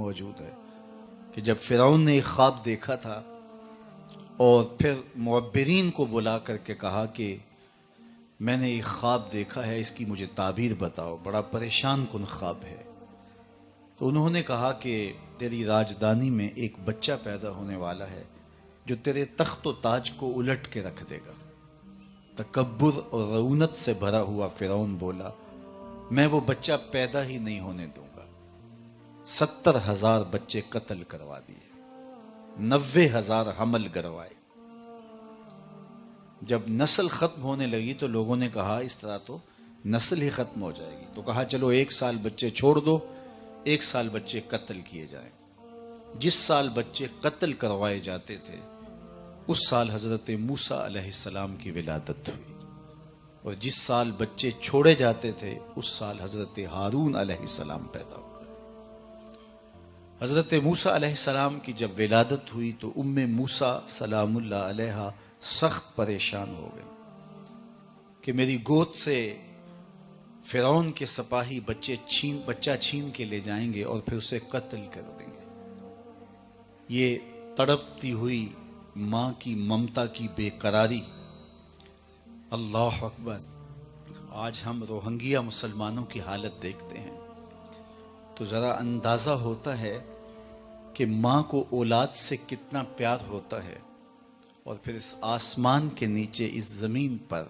موجود ہے کہ جب فرعون نے ایک خواب دیکھا تھا اور پھر معبرین کو بلا کر کے کہا کہ میں نے ایک خواب دیکھا ہے، اس کی مجھے تعبیر بتاؤ، بڑا پریشان کن خواب ہے. تو انہوں نے کہا کہ تیری راجدانی میں ایک بچہ پیدا ہونے والا ہے جو تیرے تخت و تاج کو الٹ کے رکھ دے گا. تکبر اور رعونت سے بھرا ہوا فرعون بولا میں وہ بچہ پیدا ہی نہیں ہونے دوں گا. 70,000 بچے قتل کروا دیے، 90,000 حمل گروائے. جب نسل ختم ہونے لگی تو لوگوں نے کہا اس طرح تو نسل ہی ختم ہو جائے گی. تو کہا چلو 1 سال بچے چھوڑ دو، 1 سال بچے قتل کیے جائیں. جس سال بچے قتل کروائے جاتے تھے اس سال حضرت موسیٰ علیہ السلام کی ولادت ہوئی، اور جس سال بچے چھوڑے جاتے تھے اس سال حضرت ہارون علیہ السلام پیدا ہوئے. حضرت موسیٰ علیہ السلام کی جب ولادت ہوئی تو ام موسیٰ سلام اللہ علیہا سخت پریشان ہو گئی کہ میری گود سے فرعون کے سپاہی بچہ چھین کے لے جائیں گے اور پھر اسے قتل کر دیں گے. یہ تڑپتی ہوئی ماں کی ممتا کی بے قراری. اللہ اکبر. آج ہم روہنگیا مسلمانوں کی حالت دیکھتے ہیں تو ذرا اندازہ ہوتا ہے کہ ماں کو اولاد سے کتنا پیار ہوتا ہے، اور پھر اس آسمان کے نیچے اس زمین پر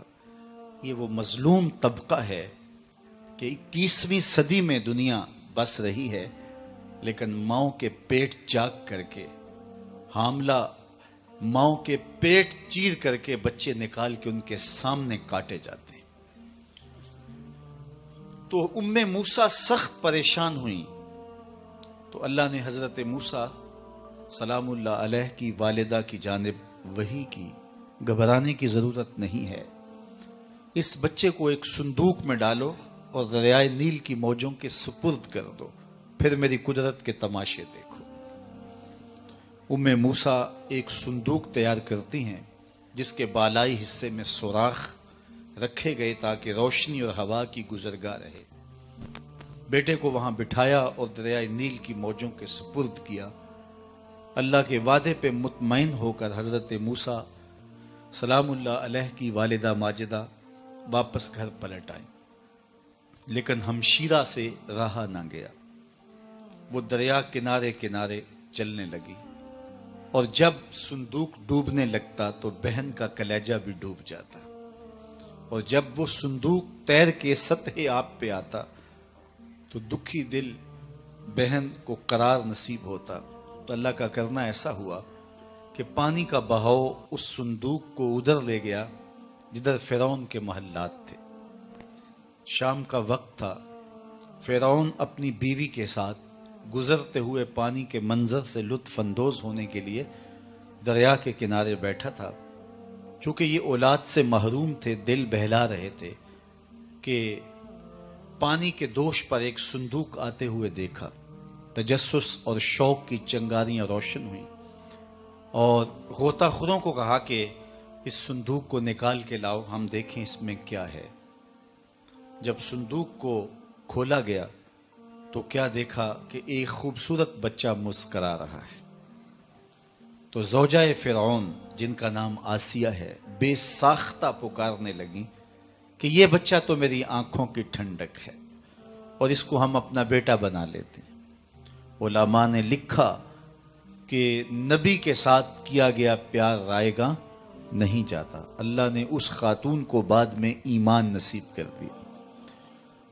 یہ وہ مظلوم طبقہ ہے کہ 21ویں صدی میں دنیا بس رہی ہے لیکن ماؤں کے پیٹ چاک کر کے، حاملہ ماؤں کے پیٹ چیر کر کے بچے نکال کے ان کے سامنے کاٹے جاتے ہیں. تو ام موسیٰ سخت پریشان ہوئیں تو اللہ نے حضرت موسیٰ سلام اللہ علیہ کی والدہ کی جانب وحی کی گھبرانے کی ضرورت نہیں ہے، اس بچے کو ایک صندوق میں ڈالو اور دریائے نیل کی موجوں کے سپرد کر دو، پھر میری قدرت کے تماشے دیکھو. ام موسیٰ ایک صندوق تیار کرتی ہیں جس کے بالائی حصے میں سوراخ رکھے گئے تاکہ روشنی اور ہوا کی گزرگاہ رہے. بیٹے کو وہاں بٹھایا اور دریائے نیل کی موجوں کے سپرد کیا. اللہ کے وعدے پہ مطمئن ہو کر حضرت موسیٰ سلام اللہ علیہ کی والدہ ماجدہ واپس گھر پلٹ آئیں، لیکن ہمشیرہ سے رہا نہ گیا. وہ دریا کنارے کنارے چلنے لگی، اور جب صندوق ڈوبنے لگتا تو بہن کا کلیجہ بھی ڈوب جاتا، اور جب وہ صندوق تیر کے سطح آب پہ آتا تو دکھی دل بہن کو قرار نصیب ہوتا. تو اللہ کا کرنا ایسا ہوا کہ پانی کا بہاؤ اس صندوق کو ادھر لے گیا جدھر فرعون کے محلات تھے. شام کا وقت تھا. فرعون اپنی بیوی کے ساتھ گزرتے ہوئے پانی کے منظر سے لطف اندوز ہونے کے لیے دریا کے کنارے بیٹھا تھا. چونکہ یہ اولاد سے محروم تھے، دل بہلا رہے تھے کہ پانی کے دوش پر ایک صندوق آتے ہوئے دیکھا. تجسس اور شوق کی چنگاریاں روشن ہوئیں، اور غوطہ خوروں کو کہا کہ اس صندوق کو نکال کے لاؤ، ہم دیکھیں اس میں کیا ہے. جب صندوق کو کھولا گیا تو کیا دیکھا کہ ایک خوبصورت بچہ مسکرا رہا ہے. تو زوجہ فرعون جن کا نام آسیہ ہے بے ساختہ پکارنے لگیں کہ یہ بچہ تو میری آنکھوں کی ٹھنڈک ہے اور اس کو ہم اپنا بیٹا بنا لیتے ہیں. علماء نے لکھا کہ نبی کے ساتھ کیا گیا پیار رائے گاں نہیں جاتا. اللہ نے اس خاتون کو بعد میں ایمان نصیب کر دیا.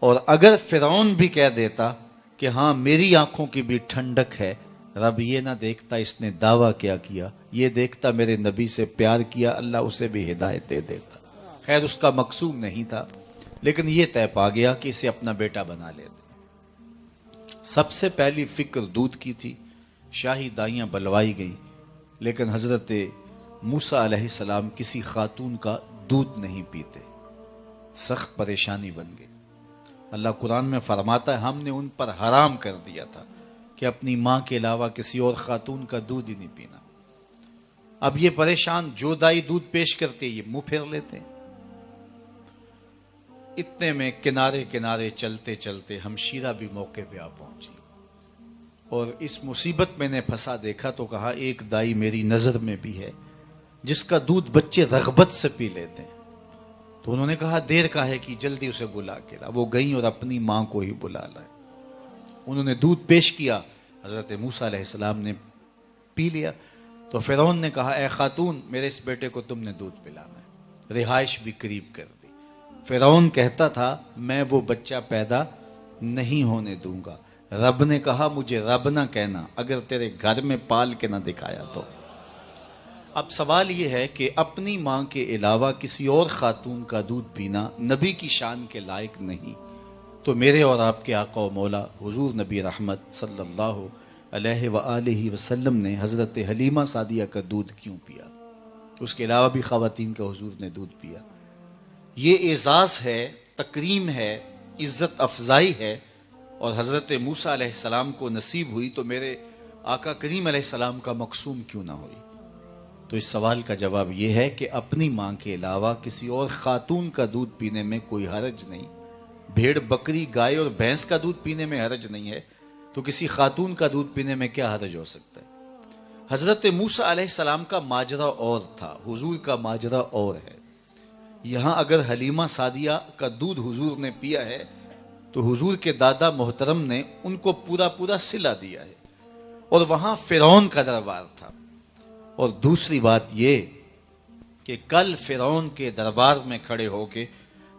اور اگر فرعون بھی کہہ دیتا کہ ہاں میری آنکھوں کی بھی ٹھنڈک ہے، رب یہ نہ دیکھتا اس نے دعویٰ کیا کیا، یہ دیکھتا میرے نبی سے پیار کیا، اللہ اسے بھی ہدایت دے دیتا. خیر اس کا مقصود نہیں تھا، لیکن یہ طے پا گیا کہ اسے اپنا بیٹا بنا لیتے. سب سے پہلی فکر دودھ کی تھی. شاہی دائیاں بلوائی گئیں، لیکن حضرت موسیٰ علیہ السلام کسی خاتون کا دودھ نہیں پیتے. سخت پریشانی بن گئی. اللہ قرآن میں فرماتا ہے ہم نے ان پر حرام کر دیا تھا کہ اپنی ماں کے علاوہ کسی اور خاتون کا دودھ ہی نہیں پینا. اب یہ پریشان، جو دائی دودھ پیش کرتے یہ منہ پھیر لیتے. اتنے میں کنارے کنارے چلتے چلتے ہمشیرہ بھی موقع پہ آ پہنچی، اور اس مصیبت میں نے پھنسا دیکھا تو کہا ایک دائی میری نظر میں بھی ہے جس کا دودھ بچے رغبت سے پی لیتے ہیں. تو انہوں نے کہا دیر کا ہے کہ جلدی اسے بلا کے لا. وہ گئیں اور اپنی ماں کو ہی بلا لائے. انہوں نے دودھ پیش کیا, حضرت موسیٰ علیہ السلام نے پی لیا. تو فرعون نے کہا اے خاتون میرے اس بیٹے کو تم نے دودھ پلانا ہے. رہائش بھی قریب کر دی. فرعون کہتا تھا میں وہ بچہ پیدا نہیں ہونے دوں گا. رب نے کہا مجھے رب نہ کہنا اگر تیرے گھر میں پال کے نہ دکھایا تو. اب سوال یہ ہے کہ اپنی ماں کے علاوہ کسی اور خاتون کا دودھ پینا نبی کی شان کے لائق نہیں, تو میرے اور آپ کے آقا و مولا حضور نبی رحمت صلی اللہ علیہ وآلہ وسلم نے حضرت حلیمہ سعدیہ کا دودھ کیوں پیا؟ اس کے علاوہ بھی خواتین کا حضور نے دودھ پیا. یہ اعزاز ہے, تکریم ہے, عزت افزائی ہے, اور حضرت موسیٰ علیہ السلام کو نصیب ہوئی تو میرے آقا کریم علیہ السلام کا مقصوم کیوں نہ ہوئی؟ تو اس سوال کا جواب یہ ہے کہ اپنی ماں کے علاوہ کسی اور خاتون کا دودھ پینے میں کوئی حرج نہیں. بھیڑ بکری گائے اور بھینس کا دودھ پینے میں حرج نہیں ہے, تو کسی خاتون کا دودھ پینے میں کیا حرج ہو سکتا ہے؟ حضرت موسیٰ علیہ السلام کا ماجرا اور تھا, حضور کا ماجرا اور ہے. یہاں اگر حلیمہ سعدیہ کا دودھ حضور نے پیا ہے تو حضور کے دادا محترم نے ان کو پورا صلہ دیا ہے, اور وہاں فرعون کا دربار تھا. اور دوسری بات یہ کہ کل فرعون کے دربار میں کھڑے ہو کے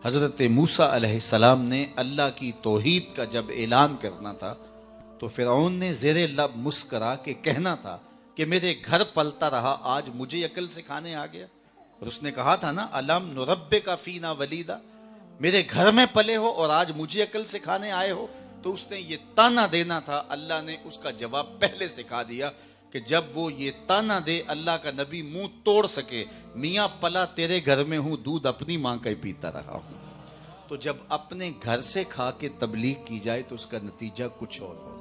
حضرت موسیٰ علیہ السلام نے اللہ کی توحید کا جب اعلان کرنا تھا تو فرعون نے زیر لب مسکرا کے کہنا تھا کہ میرے گھر پلتا رہا آج مجھے عقل سکھانے آ گیا. اور اس نے کہا تھا نا الم نربک فینا ولیدا, میرے گھر میں پلے ہو اور آج مجھے عقل سکھانے آئے ہو. تو اس نے یہ تانا دینا تھا, اللہ نے اس کا جواب پہلے سکھا دیا کہ جب وہ یہ تانا دے اللہ کا نبی منہ توڑ سکے میاں پلا تیرے گھر میں ہوں, دودھ اپنی ماں کا ہی پیتا رہا ہوں. تو جب اپنے گھر سے کھا کے تبلیغ کی جائے تو اس کا نتیجہ کچھ اور ہو.